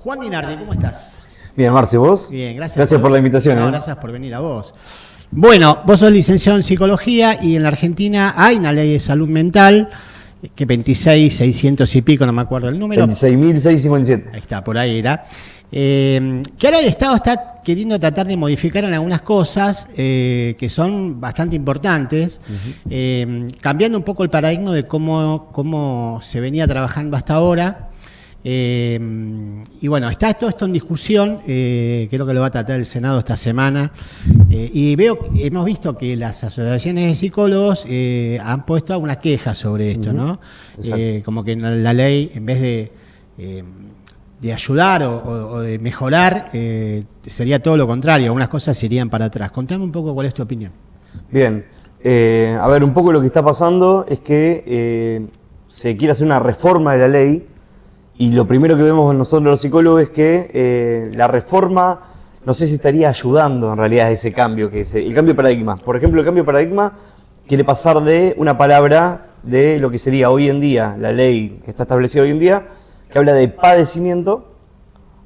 Juan Dinardi, ¿cómo estás? Bien, Marci, ¿vos? Bien, gracias. Gracias por la invitación. No, gracias por venir a vos. Bueno, vos sos licenciado en psicología y en la Argentina hay una ley de salud mental, que 26.600 y pico, no me acuerdo el número. 26.657. Ahí está, por ahí era. Que ahora el Estado está queriendo tratar de modificar en algunas cosas que son bastante importantes, cambiando un poco el paradigma de cómo se venía trabajando hasta ahora. Y bueno, está todo esto en discusión, creo que lo va a tratar el Senado esta semana, y hemos visto que las asociaciones de psicólogos han puesto alguna queja sobre esto, ¿no? Como que la ley, en vez de ayudar o de mejorar, sería todo lo contrario, algunas cosas se irían para atrás. Contame un poco cuál es tu opinión. Bien, a ver, un poco lo que está pasando es que se quiere hacer una reforma de la ley. Y lo primero que vemos nosotros los psicólogos es que la reforma, no sé si estaría ayudando en realidad a ese cambio, el cambio de paradigma. Por ejemplo, el cambio de paradigma quiere pasar de una palabra de lo que sería hoy en día, la ley que está establecida hoy en día, que habla de padecimiento,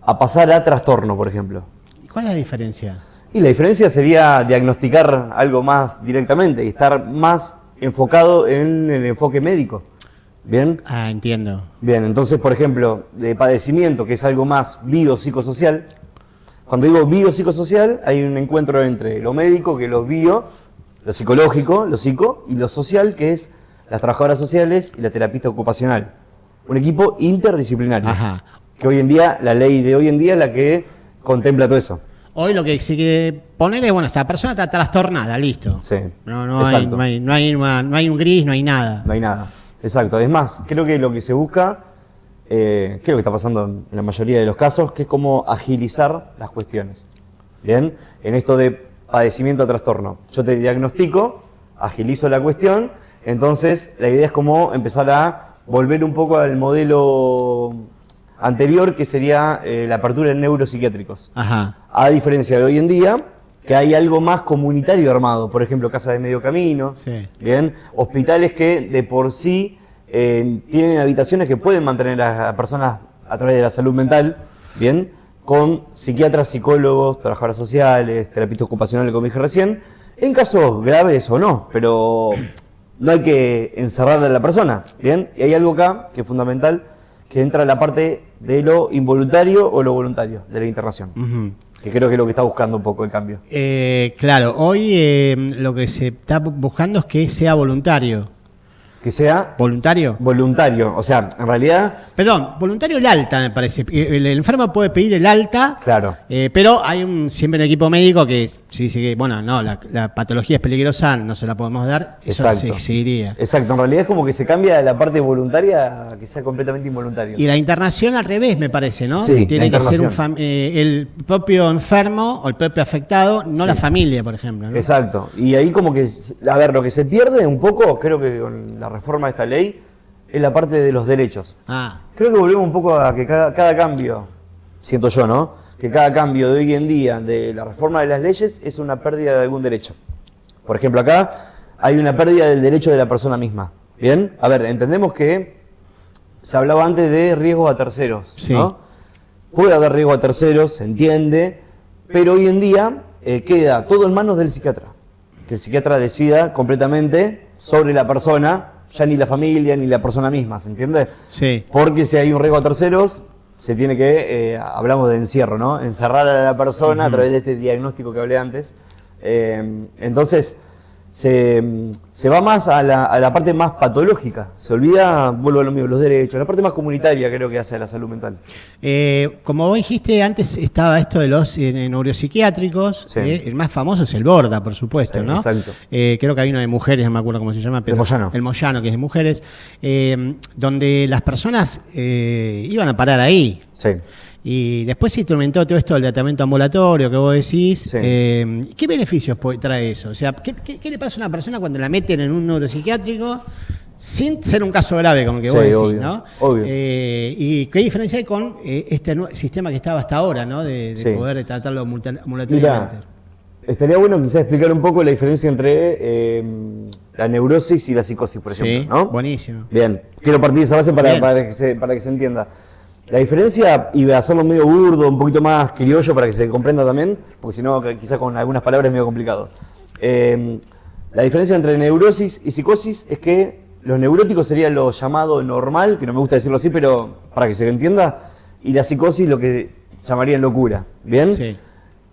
a pasar a trastorno, por ejemplo. ¿Y cuál es la diferencia? Y la diferencia sería diagnosticar algo más directamente y estar más enfocado en el enfoque médico. ¿Bien? Ah, entiendo. Bien, entonces, por ejemplo, de padecimiento, que es algo más biopsicosocial. Cuando digo biopsicosocial, hay un encuentro entre lo médico, que es lo bio, lo psicológico, lo psico, y lo social, que es las trabajadoras sociales y la terapista ocupacional. Un equipo interdisciplinario. Ajá. Que hoy en día, la ley de hoy en día es la que contempla todo eso. Hoy lo que se quiere poner es, bueno, esta persona está trastornada, listo. Sí, No exacto. hay un gris, no hay nada. No hay nada. Exacto. Es más, creo que lo que se busca, creo que está pasando en la mayoría de los casos, que es como agilizar las cuestiones. ¿Bien? En esto de padecimiento a trastorno. Yo te diagnostico, agilizo la cuestión, entonces la idea es como empezar a volver un poco al modelo anterior, que sería la apertura en neuropsiquiátricos. Ajá. A diferencia de hoy en día, que hay algo más comunitario armado, por ejemplo, casas de medio camino, Sí. ¿bien? Hospitales que de por sí tienen habitaciones que pueden mantener a personas a través de la salud mental, ¿bien? Con psiquiatras, psicólogos, trabajadoras sociales, terapistas ocupacionales, como dije recién, en casos graves o no, pero no hay que encerrar a la persona, ¿bien? Y hay algo acá que es fundamental, que entra la parte de lo involuntario o lo voluntario de la internación. Que creo que es lo que está buscando un poco el cambio. Claro, hoy lo que se está buscando es que sea voluntario. Que sea ¿Voluntario? voluntario, o sea, en realidad... Perdón, voluntario el alta, me parece. El enfermo puede pedir el alta, Claro. pero hay siempre un equipo médico que si dice que, bueno, no, la patología es peligrosa, no se la podemos dar, eso Exacto. se seguiría. Exacto, en realidad es como que se cambia de la parte voluntaria a que sea completamente involuntario. Y la internación al revés, me parece, ¿no? Sí, Tiene la que ser internación. el propio enfermo o el propio afectado, no la familia, por ejemplo, ¿no? Exacto, y ahí como que, a ver, lo que se pierde un poco, creo que con la reforma de esta ley, es la parte de los derechos. Ah, Creo que volvemos un poco a que cada cambio, siento yo, ¿no? Que cada cambio de hoy en día de la reforma de las leyes es una pérdida de algún derecho. Por ejemplo, acá hay una pérdida del derecho de la persona misma. ¿Bien? A ver, entendemos que se hablaba antes de riesgos a terceros, Sí. ¿no? Puede haber riesgo a terceros, se entiende, pero hoy en día queda todo en manos del psiquiatra. Que el psiquiatra decida completamente sobre la persona, ya ni la familia ni la persona misma, ¿se entiende? sí. Porque si hay un riesgo a terceros, se tiene que, hablamos de encierro, ¿no? Encerrar a la persona a través de este diagnóstico que hablé antes. Entonces, se va más a la parte más patológica. Se olvida, vuelvo a lo mismo, los derechos, la parte más comunitaria creo que hace la salud mental. Como vos dijiste, antes estaba esto de los neuropsiquiátricos, Sí. El más famoso es el Borda, por supuesto, Sí, ¿no? exacto. Creo que hay uno de mujeres, no me acuerdo cómo se llama, pero Moyano. el Moyano, que es de mujeres, donde las personas iban a parar ahí. Sí. Y después se instrumentó todo esto del tratamiento ambulatorio que vos decís. Sí. ¿Qué beneficios trae eso? O sea, ¿qué le pasa a una persona cuando la meten en un neuropsiquiátrico sin ser un caso grave, como el que Sí, vos decís, obvio, ¿no? obvio. ¿Y qué diferencia hay con este sistema que estaba hasta ahora, ¿no? De Sí. poder tratarlo Mirá, ambulatoriamente. estaría bueno quizás explicar un poco la diferencia entre la neurosis y la psicosis, por ejemplo, Sí, ¿no? buenísimo. Bien, quiero partir de esa base Bien. para que se entienda. La diferencia, y voy a hacerlo medio burdo, un poquito más criollo para que se comprenda también, porque si no, quizás con algunas palabras es medio complicado. La diferencia entre neurosis y psicosis es que los neuróticos sería lo llamado normal, que no me gusta decirlo así, pero para que se entienda, y la psicosis lo que llamarían locura. ¿Bien? Sí.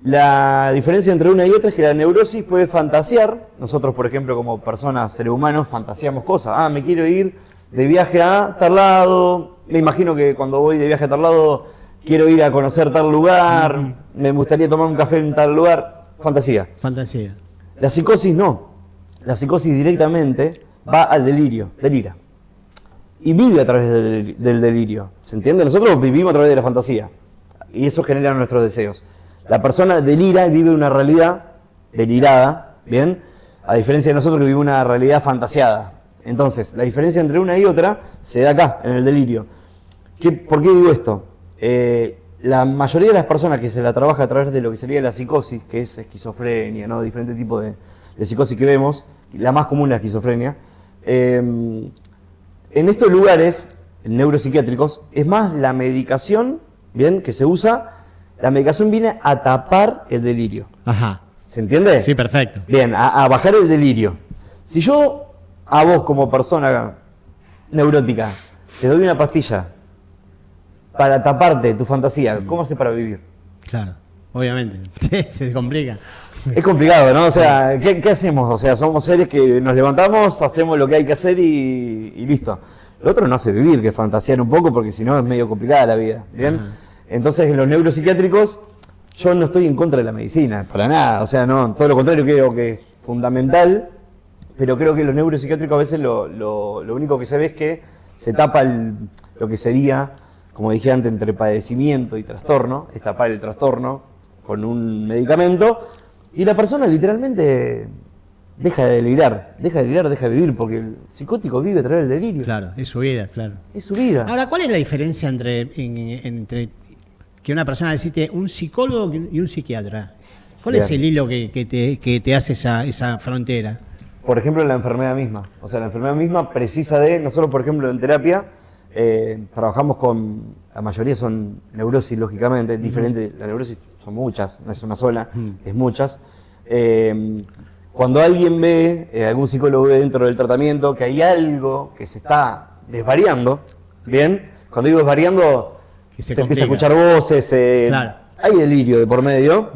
La diferencia entre una y otra es que la neurosis puede fantasear. Nosotros, por ejemplo, como personas, seres humanos, fantaseamos cosas. Ah, me quiero ir de viaje a tal lado. Me imagino que cuando voy de viaje a tal lado quiero ir a conocer tal lugar. Me gustaría tomar un café en tal lugar. Fantasía. Fantasía. La psicosis no. La psicosis directamente va al delirio, delira. Y vive a través del delirio. ¿Se entiende? Nosotros vivimos a través de la fantasía. Y eso genera nuestros deseos. La persona delira y vive una realidad delirada, ¿bien? A diferencia de nosotros que vivimos una realidad fantasiada. Entonces, la diferencia entre una y otra se da acá, en el delirio. ¿Por qué digo esto? La mayoría de las personas que se la trabaja a través de lo que sería la psicosis, que es esquizofrenia, ¿no? Diferentes tipos de psicosis que vemos, la más común la esquizofrenia, en estos lugares neuropsiquiátricos es más la medicación, ¿bien? Que se usa. La medicación viene a tapar el delirio. Ajá. ¿Se entiende? Sí, perfecto. Bien, a bajar el delirio. Si yo a vos como persona neurótica te doy una pastilla para taparte tu fantasía, ¿cómo haces para vivir? Claro, obviamente. Sí, se complica. Es complicado, ¿no? O sea, ¿qué hacemos? O sea, somos seres que nos levantamos, hacemos lo que hay que hacer y listo. Lo otro no hace vivir, que fantasear un poco, porque si no es medio complicada la vida. ¿Bien? Ajá. Entonces, en los neuropsiquiátricos, yo no estoy en contra de la medicina, para nada. O sea, no, todo lo contrario, creo que es fundamental, pero creo que los neuropsiquiátricos a veces lo único que se ve es que se tapa lo que sería, como dije antes, entre padecimiento y trastorno, es tapar el trastorno con un medicamento, y la persona literalmente deja de delirar, deja de vivir, porque el psicótico vive a través del delirio. Claro, es su vida, claro. Es su vida. Ahora, ¿cuál es la diferencia entre que una persona necesite un psicólogo y un psiquiatra? ¿Cuál Bien. Es el hilo que te hace esa frontera? Por ejemplo, la enfermedad misma. O sea, la enfermedad misma precisa de, nosotros por ejemplo en terapia, trabajamos con, la mayoría son neurosis, lógicamente, diferentes, la neurosis son muchas, no es una sola, es muchas. Cuando alguien ve, algún psicólogo ve dentro del tratamiento que hay algo que se está desvariando, ¿bien? Cuando digo desvariando, se empieza a escuchar voces, claro. Hay delirio de por medio.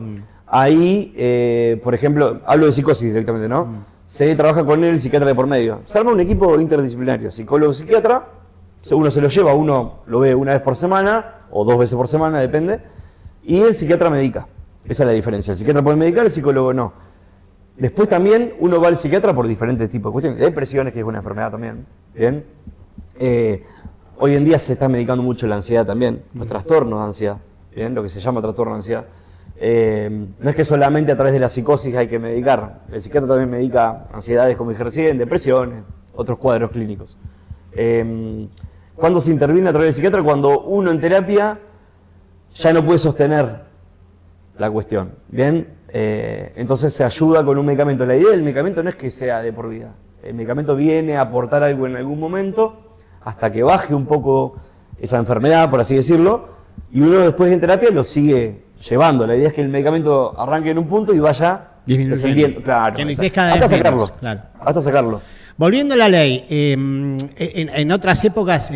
Ahí, por ejemplo, hablo de psicosis directamente, ¿no? Se trabaja con el psiquiatra de por medio. Se arma un equipo interdisciplinario, psicólogo-psiquiatra, uno se lo lleva, uno lo ve una vez por semana, o 2 veces por semana, depende, y el psiquiatra medica. Esa es la diferencia. El psiquiatra puede medicar, el psicólogo no. Después también uno va al psiquiatra por diferentes tipos de cuestiones. Depresiones, que es una enfermedad también, ¿bien? Hoy en día se está medicando mucho la ansiedad también, los trastornos de ansiedad, ¿bien? Lo que se llama trastorno de ansiedad. No es que solamente a través de la psicosis hay que medicar, el psiquiatra también medica ansiedades, como dije recién, depresiones, otros cuadros clínicos. ¿Cuándo se interviene a través del psiquiatra? Cuando uno en terapia ya no puede sostener la cuestión, ¿bien? Entonces se ayuda con un medicamento. La idea del medicamento no es que sea de por vida, el medicamento viene a aportar algo en algún momento hasta que baje un poco esa enfermedad, por así decirlo, y uno después en terapia lo sigue llevando. La idea es que el medicamento arranque en un punto y vaya descendiendo. Claro, hasta sacarlo. Claro. Hasta sacarlo. Volviendo a la ley, en otras épocas se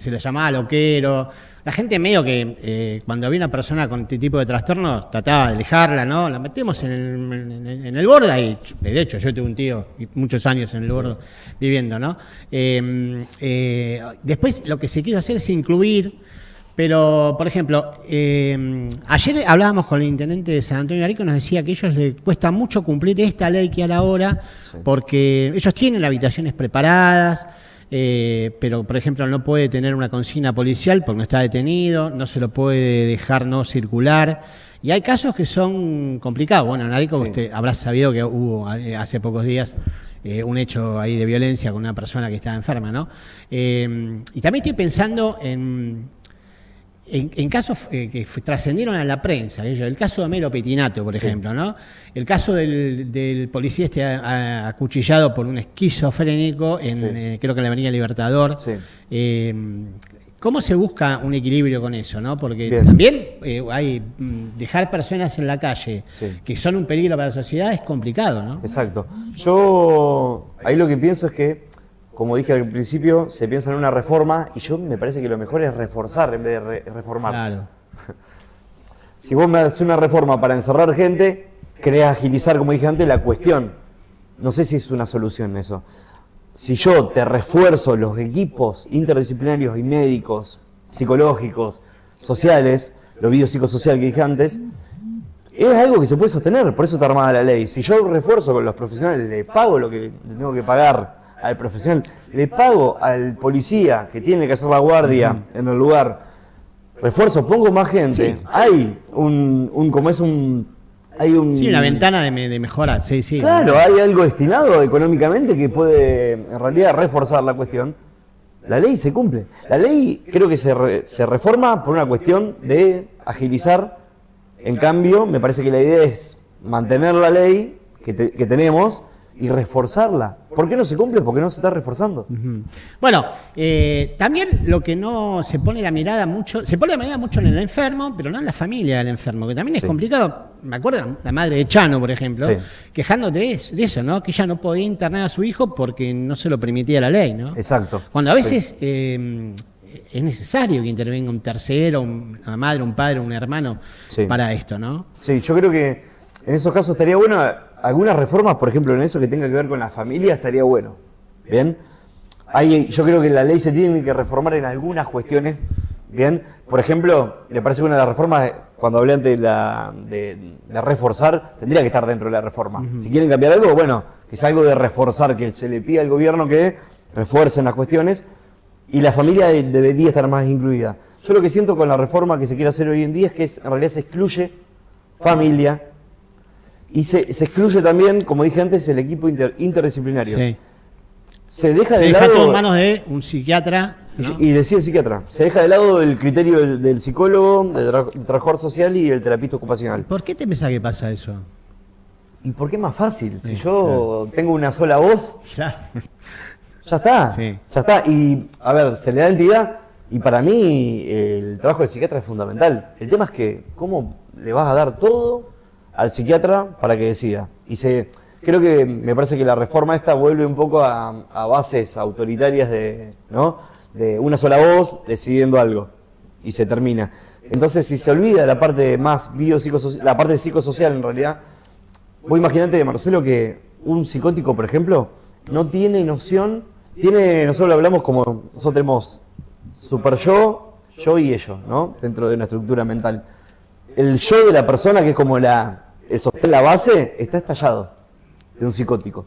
le llamaba loquero. La gente medio que cuando había una persona con este tipo de trastornos trataba de alejarla, ¿no? La metemos en el Borda y, de hecho, yo tuve un tío muchos años en el Borda viviendo, ¿no? Después lo que se quiso hacer es incluir, pero, por ejemplo, ayer hablábamos con el intendente de San Antonio de Arico y nos decía que a ellos les cuesta mucho cumplir esta ley que hay ahora, sí. Porque ellos tienen habitaciones preparadas, pero, por ejemplo, no puede tener una consigna policial porque no está detenido, no se lo puede dejar no circular. Y hay casos que son complicados. Bueno, en Arico, sí. Usted habrá sabido que hubo hace pocos días un hecho ahí de violencia con una persona que estaba enferma, ¿no? Y también estoy pensando en casos que trascendieron a la prensa, el caso de Melo Pettinato, por ejemplo, ¿no? El caso del policía acuchillado por un esquizofrénico creo que en la Avenida Libertador. Sí. ¿Cómo se busca un equilibrio con eso, no? Porque Bien. también hay dejar personas en la calle Sí. que son un peligro para la sociedad es complicado, ¿no? Exacto. Yo ahí lo que pienso es que, como dije al principio, se piensa en una reforma y yo me parece que lo mejor es reforzar en vez de reformar. Claro. Si vos me haces una reforma para encerrar gente, querés agilizar, como dije antes, la cuestión. No sé si es una solución eso. Si yo te refuerzo los equipos interdisciplinarios y médicos, psicológicos, sociales, lo biopsicosocial que dije antes, es algo que se puede sostener, por eso está armada la ley. Si yo refuerzo con los profesionales, le pago lo que le tengo que pagar al profesional, le pago al policía que tiene que hacer la guardia en el lugar, refuerzo, pongo más gente, Sí. hay Sí, una ventana de mejora, sí, sí. Claro, hay algo destinado económicamente que puede en realidad reforzar la cuestión. La ley se cumple. La ley creo que se reforma por una cuestión de agilizar. En cambio, me parece que la idea es mantener la ley que tenemos y reforzarla. ¿Por qué no se cumple? Porque no se está reforzando. Ujú. Bueno, también lo que no se pone la mirada mucho, se pone la mirada mucho en el enfermo, pero no en la familia del enfermo, que también es Sí. complicado. Me acuerdo la madre de Chano, por ejemplo, Sí. quejándote de eso, ¿no? Que ella no podía internar a su hijo porque no se lo permitía la ley, ¿no? Exacto. Cuando a veces es necesario que intervenga un tercero, una madre, un padre, un hermano Sí. para esto, ¿no? Sí, yo creo que en esos casos estaría bueno algunas reformas, por ejemplo, en eso que tenga que ver con la familia, estaría bueno. ¿Bien? Yo creo que la ley se tiene que reformar en algunas cuestiones. ¿Bien? Por ejemplo, me parece que una de las reformas, cuando hablé antes de reforzar, tendría que estar dentro de la reforma. Si quieren cambiar algo, bueno, que es algo de reforzar, que se le pida al gobierno que refuercen las cuestiones y la familia debería estar más incluida. Yo lo que siento con la reforma que se quiere hacer hoy en día es que en realidad se excluye familia y se excluye también, como dije antes, el equipo interdisciplinario. Sí. Se deja Se de deja lado todo en manos de un psiquiatra, ¿no? y decía el psiquiatra. Se deja de lado el criterio del psicólogo, del trabajador social y el terapista ocupacional. ¿Por qué te pensás que pasa eso? ¿Y por qué es más fácil? Si yo tengo una sola voz, Claro. ya está. Sí. Ya está. Y, a ver, se le da entidad. Y para mí, el trabajo del psiquiatra es fundamental. El tema es que, ¿cómo le vas a dar todo al psiquiatra para que decida? Creo que me parece que la reforma esta vuelve un poco a bases autoritarias ¿no? De una sola voz decidiendo algo. Y se termina. Entonces, si se olvida la parte más biopsicosocial, la parte psicosocial en realidad, vos imaginate, Marcelo, que un psicótico, por ejemplo, no tiene noción, nosotros lo hablamos como, nosotros tenemos super yo y ello, ¿no? Dentro de una estructura mental. El yo de la persona, que es como el sostén, la base, está estallado de un psicótico.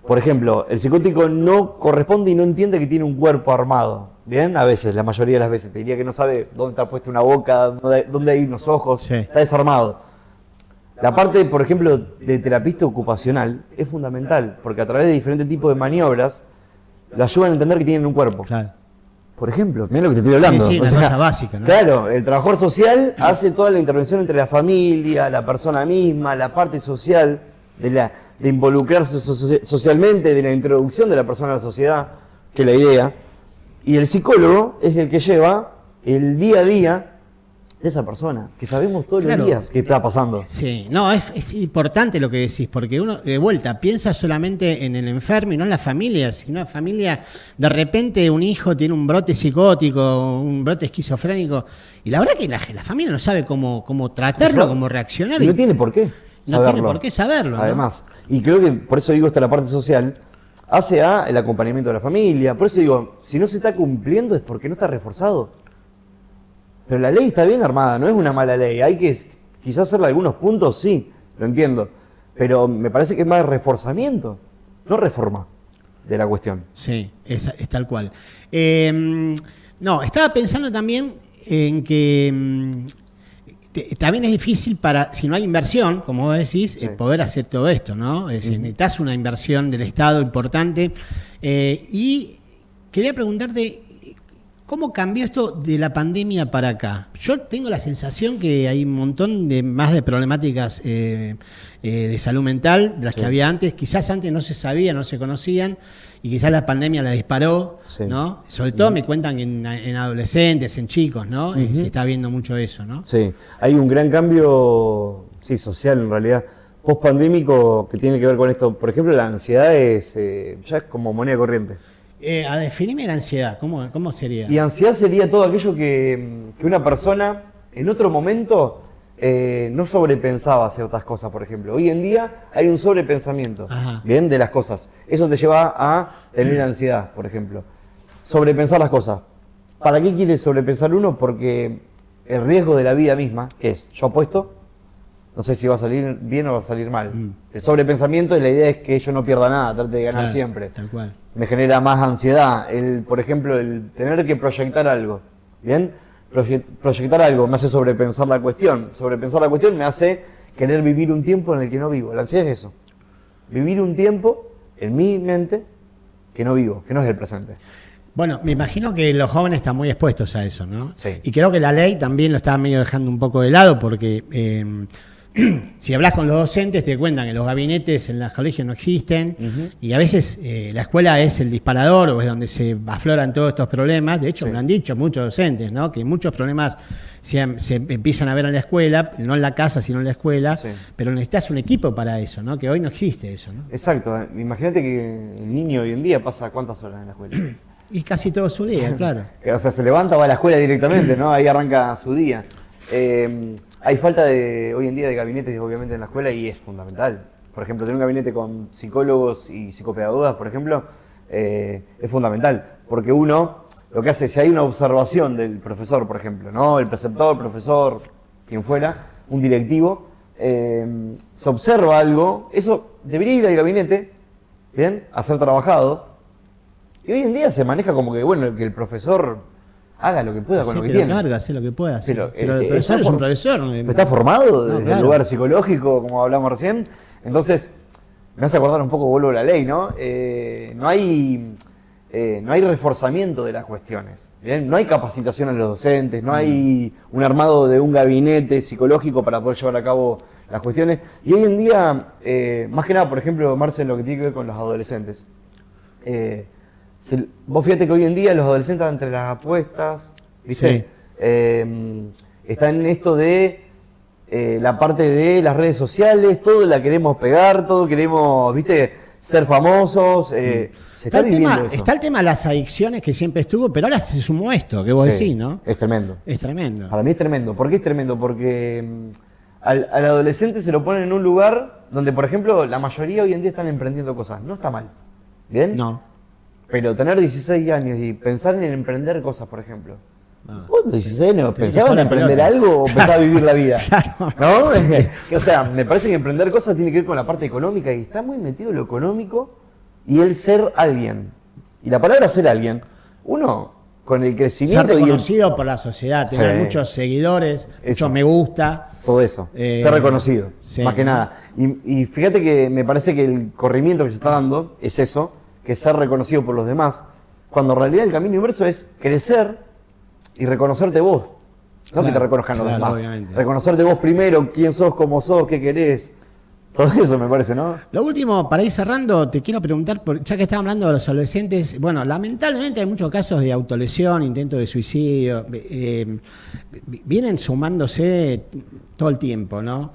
Por ejemplo, el psicótico no corresponde y no entiende que tiene un cuerpo armado. Bien, a veces, la mayoría de las veces, te diría que no sabe dónde está puesta una boca, dónde hay unos ojos, Sí. está desarmado. La parte, por ejemplo, de terapista ocupacional es fundamental, porque a través de diferentes tipos de maniobras lo ayudan a entender que tienen un cuerpo. Claro. Por ejemplo, mira lo que te estoy hablando. Sí, una cosa básica, ¿no? Claro, el trabajador social hace toda la intervención entre la familia, la persona misma, la parte social, de involucrarse socialmente, de la introducción de la persona a la sociedad, que es la idea. Y el psicólogo es el que lleva el día a día de esa persona, que sabemos todos Claro. los días qué está pasando. Sí, no, es importante lo que decís, porque uno, de vuelta, piensa solamente en el enfermo y no en la familia. Si una familia, de repente un hijo tiene un brote psicótico, un brote esquizofrénico, y la verdad que la familia no sabe cómo tratarlo, cómo reaccionar. Y no tiene por qué No saberlo. tiene por qué saberlo, ¿no? Además, y creo que por eso digo la parte social, hace el acompañamiento de la familia. Por eso digo, si no se está cumpliendo es porque no está reforzado. Pero la ley está bien armada, no es una mala ley. Hay que quizás hacerle algunos puntos, sí, lo entiendo. Pero me parece que es más reforzamiento, no reforma de la cuestión. Sí, es tal cual. No, estaba pensando también en que también es difícil si no hay inversión, como vos decís, Sí. poder hacer todo esto, ¿no? Es decir, necesitas una inversión del Estado importante. Y quería preguntarte, ¿Cómo cambió esto de la pandemia para acá? Yo tengo la sensación que hay un montón más de problemáticas de salud mental de las que había antes. Quizás antes no se sabía, no se conocían, y quizás la pandemia la disparó, ¿no? Sobre todo me cuentan que en adolescentes, en chicos, ¿no? Se está viendo mucho eso, ¿no? Sí, hay un gran cambio, social en realidad, post-pandémico, que tiene que ver con esto. Por ejemplo, la ansiedad ya es como moneda corriente. A definirme la ansiedad, ¿cómo sería? Y ansiedad sería todo aquello que una persona en otro momento no sobrepensaba ciertas cosas, por ejemplo. Hoy en día hay un sobrepensamiento, ¿bien? De las cosas. Eso te lleva a tener ansiedad, por ejemplo. Sobrepensar las cosas. ¿Para qué quiere sobrepensar uno? Porque el riesgo de la vida misma, que es, yo apuesto, no sé si va a salir bien o va a salir mal. El sobrepensamiento, la idea es que yo no pierda nada, trate de ganar siempre. Tal cual. Me genera más ansiedad. Por ejemplo, el tener que proyectar algo. ¿Bien? Proyectar algo me hace sobrepensar la cuestión. Sobrepensar la cuestión me hace querer vivir un tiempo en el que no vivo. La ansiedad es eso. Vivir un tiempo en mi mente que no vivo, que no es el presente. Bueno, me imagino que los jóvenes están muy expuestos a eso, ¿no? Sí. Y creo que la ley también lo está medio dejando un poco de lado porque si hablas con los docentes te cuentan que los gabinetes en los colegios no existen y a veces la escuela es el disparador o es donde se afloran todos estos problemas. De hecho, me lo han dicho muchos docentes, ¿no? Que muchos problemas se empiezan a ver en la escuela, no en la casa, sino en la escuela, pero necesitas un equipo para eso, ¿no? Que hoy no existe eso, ¿no? Exacto. Imagínate que el niño hoy en día pasa ¿cuántas horas en la escuela? Y casi todo su día, claro. O sea, se levanta, va a la escuela directamente, ¿no? Ahí arranca su día. Hay falta hoy en día de gabinetes, obviamente, en la escuela y es fundamental. Por ejemplo, tener un gabinete con psicólogos y psicopedagogas, por ejemplo, es fundamental. Porque uno, lo que hace, si hay una observación del profesor, por ejemplo, ¿no? El preceptor, profesor, quien fuera, un directivo, se observa algo, eso debería ir al gabinete, ¿bien? A ser trabajado. Y hoy en día se maneja como que, bueno, que el profesor haga lo que pueda con lo que tiene. Hace lo que pueda. Pero el profesor es un profesor. Está formado desde el lugar psicológico, como hablamos recién. Entonces, me hace acordar un poco, vuelvo a la ley, ¿no? No hay reforzamiento de las cuestiones. ¿Bien? No hay capacitación a los docentes, no hay un armado de un gabinete psicológico para poder llevar a cabo las cuestiones. Y hoy en día, más que nada, por ejemplo, Marcel, lo que tiene que ver con los adolescentes. Vos fíjate que hoy en día los adolescentes están entre las apuestas, ¿viste? Están en esto de la parte de las redes sociales, todo la queremos pegar, todo queremos, ¿viste? Ser famosos, se está viviendo eso. Está el tema de las adicciones que siempre estuvo, pero ahora se sumó esto que vos decís, ¿no? Es tremendo. Es tremendo. Para mí es tremendo. ¿Por qué es tremendo? Porque al adolescente se lo ponen en un lugar donde, por ejemplo, la mayoría hoy en día están emprendiendo cosas. No está mal. ¿Bien? No. Pero tener 16 años y pensar en emprender cosas, por ejemplo. ¿Vos 16 años Tenés pensaban en emprender pelota. algo o pensabas a vivir la vida? Claro. ¿No? Sí. O sea, me parece que emprender cosas tiene que ver con la parte económica y está muy metido lo económico y el ser alguien. Y la palabra ser alguien, uno con el crecimiento Ser y el... reconocido por la sociedad, tener muchos seguidores, muchos me gusta. Todo eso, ser reconocido, sí. Más que nada. Y fíjate que me parece que el corrimiento que se está dando es eso, que es ser reconocido por los demás, cuando en realidad el camino inverso es crecer y reconocerte vos. No Claro, que te reconozcan los demás. Obviamente. Reconocerte vos primero, quién sos, cómo sos, qué querés. Todo eso me parece, ¿no? Lo último, para ir cerrando, te quiero preguntar, ya que estaba hablando de los adolescentes, bueno, lamentablemente hay muchos casos de autolesión, intento de suicidio, vienen sumándose todo el tiempo, ¿no?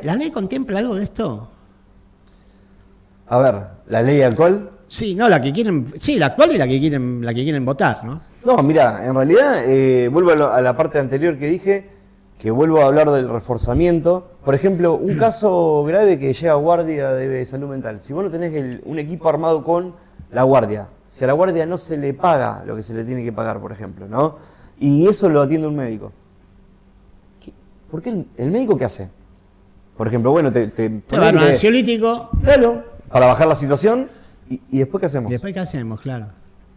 ¿La ley contempla algo de esto? A ver, la ley actual. Sí, no, la que quieren, sí, la actual y la que quieren votar, ¿no? No, mira, en realidad, vuelvo a la parte anterior que dije, que vuelvo a hablar del reforzamiento. Por ejemplo, un caso grave que llega a guardia de salud mental. Si vos no tenés un equipo armado con la guardia, si a la guardia no se le paga lo que se le tiene que pagar, por ejemplo, ¿no? Y eso lo atiende un médico. ¿Por qué el médico qué hace? Por ejemplo, bueno, te va un ansiolítico. Claro, para bajar la situación. ¿Y después qué hacemos? Después qué hacemos, claro.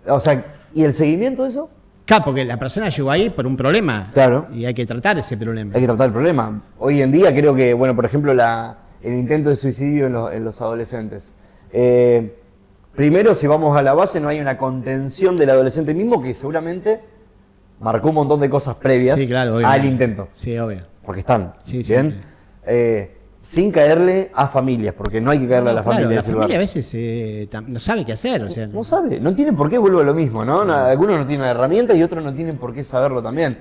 O sea, ¿y el seguimiento de eso? Claro, porque la persona llegó ahí por un problema. Claro. Y hay que tratar ese problema. Hay que tratar el problema. Hoy en día creo que, bueno, por ejemplo, el intento de suicidio en los adolescentes. primero, si vamos a la base, no hay una contención del adolescente mismo que seguramente marcó un montón de cosas previas Sí, claro, al obviamente. intento. Sí, obvio. Porque están, Sí, sí. ¿bien? Sin caerle a familias, porque no hay que caerle a la Claro, familia. la de ese familia a lugar. veces no sabe qué hacer. O sea, No sabe, no tiene por qué, vuelvo a lo mismo, ¿no? Algunos no tienen herramientas y otros no tienen por qué saberlo también.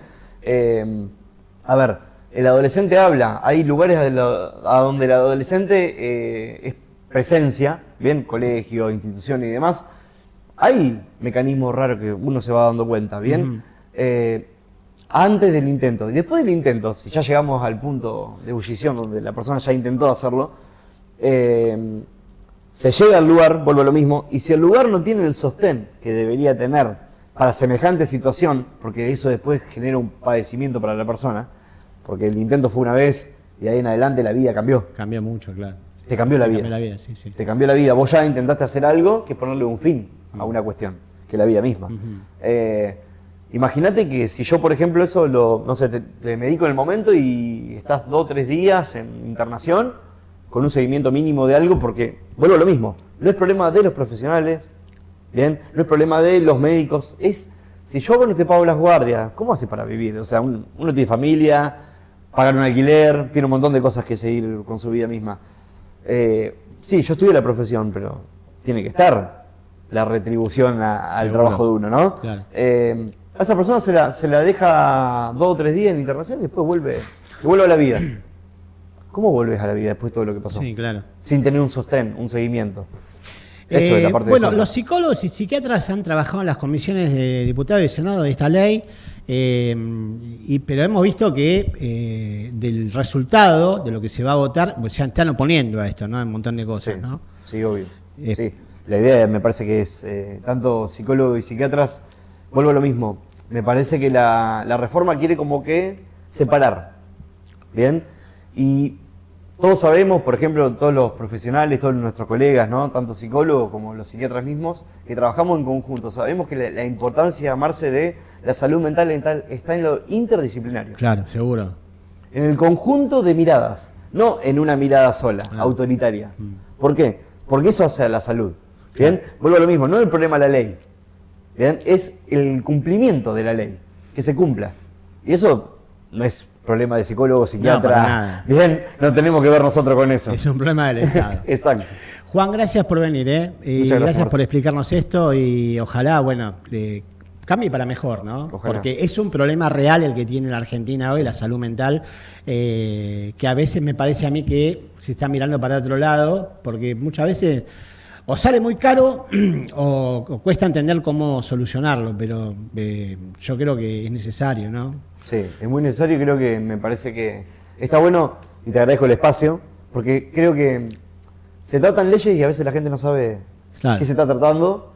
A ver, el adolescente habla, hay lugares a donde el adolescente es presencia, bien, colegio, institución y demás. Hay mecanismos raros que uno se va dando cuenta, bien. Antes del intento y después del intento, si ya llegamos al punto de ebullición donde la persona ya intentó hacerlo, se llega al lugar, vuelvo a lo mismo, y si el lugar no tiene el sostén que debería tener para semejante situación, porque eso después genera un padecimiento para la persona, porque el intento fue una vez y ahí en adelante la vida cambió. Cambió mucho, claro. Te cambió la vida. Cambió la vida, sí, sí. Te cambió la vida. Vos ya intentaste hacer algo que es ponerle un fin a una cuestión, que es la vida misma. Imagínate que si yo, por ejemplo, eso no sé, te medico en el momento y estás 2 o 3 días en internación con un seguimiento mínimo de algo, porque vuelvo a lo mismo, no es problema de los profesionales, ¿bien? No es problema de los médicos, es si yo no te pago las guardias, ¿cómo hace para vivir? O sea, uno tiene familia, pagar un alquiler, tiene un montón de cosas que seguir con su vida misma. Sí, yo estudié la profesión, pero tiene que estar la retribución al Seguro. trabajo de uno, ¿no? Claro. A esa persona se la deja 2 o 3 días en internación y después vuelve a la vida. ¿Cómo volvés a la vida después de todo lo que pasó? Sí, claro. Sin tener un sostén, un seguimiento. Eso es la parte bueno, de los psicólogos y psiquiatras han trabajado en las comisiones de diputados y senado de esta ley, pero hemos visto que del resultado de lo que se va a votar, pues ya están oponiendo a esto, ¿no? Un montón de cosas, Sí, ¿no? sí, obvio. Sí. La idea me parece que es, tanto psicólogos y psiquiatras, vuelvo a lo mismo, me parece que la reforma quiere como que separar, ¿bien? Y todos sabemos, por ejemplo, todos los profesionales, todos nuestros colegas, ¿no? Tanto psicólogos como los psiquiatras mismos, que trabajamos en conjunto, sabemos que la importancia, Marce, de la salud mental está en lo interdisciplinario. Claro, seguro. En el conjunto de miradas, no en una mirada sola, autoritaria. ¿Por qué? Porque eso hace a la salud. ¿Bien? Vuelvo a lo mismo, no es el problema de la ley, ¿bien? Es el cumplimiento de la ley, que se cumpla. Y eso no es problema de psicólogo, psiquiatra. para nada. Bien, no tenemos que ver nosotros con eso. Es un problema del Estado. Exacto. Juan, gracias por venir, ¿eh? Y Muchas gracias, por Marce. explicarnos esto y ojalá, bueno, cambie para mejor, ¿no? Ojalá. Porque es un problema real el que tiene la Argentina hoy, la salud mental, que a veces me parece a mí que se está mirando para otro lado, porque muchas veces o sale muy caro o cuesta entender cómo solucionarlo, pero yo creo que es necesario, ¿no? Sí, es muy necesario y creo que me parece que está bueno, y te agradezco el espacio, porque creo que se tratan leyes y a veces la gente no sabe Claro. qué se está tratando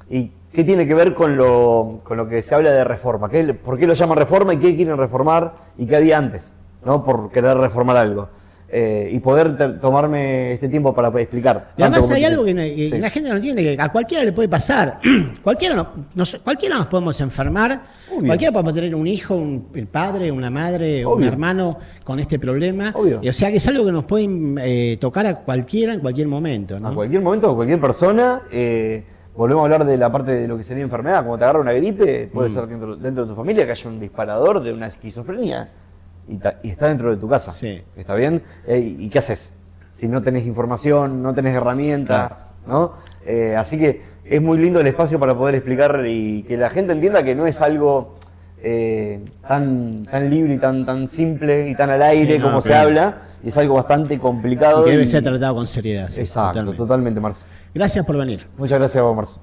y qué tiene que ver con lo que se habla de reforma, por qué lo llaman reforma y qué quieren reformar y qué había antes, ¿no? Por querer reformar algo. Y poder tomarme este tiempo para explicar. Y además tanto como hay tú. algo que Sí. la gente no entiende, que a cualquiera le puede pasar. cualquiera nos podemos enfermar, Obvio. cualquiera podemos tener un hijo, un padre, una madre, un Obvio. hermano con este problema. Obvio. Y, o sea que es algo que nos puede tocar a cualquiera en cualquier momento, ¿no? A cualquier momento, a cualquier persona, volvemos a hablar de la parte de lo que sería enfermedad. Como te agarra una gripe, puede ser dentro de tu familia que haya un disparador de una esquizofrenia y está dentro de tu casa. Sí. ¿Está bien? ¿Y qué haces? Si no tenés información, no tenés herramientas, ¿no? Así que es muy lindo el espacio para poder explicar y que la gente entienda que no es algo tan libre y tan simple y tan al aire Sí, no, como se claro. habla. Y es algo bastante complicado. Y que debe ser tratado con seriedad. Sí, Exacto, totalmente, Marce. Gracias por venir. Muchas gracias a vos, Marce.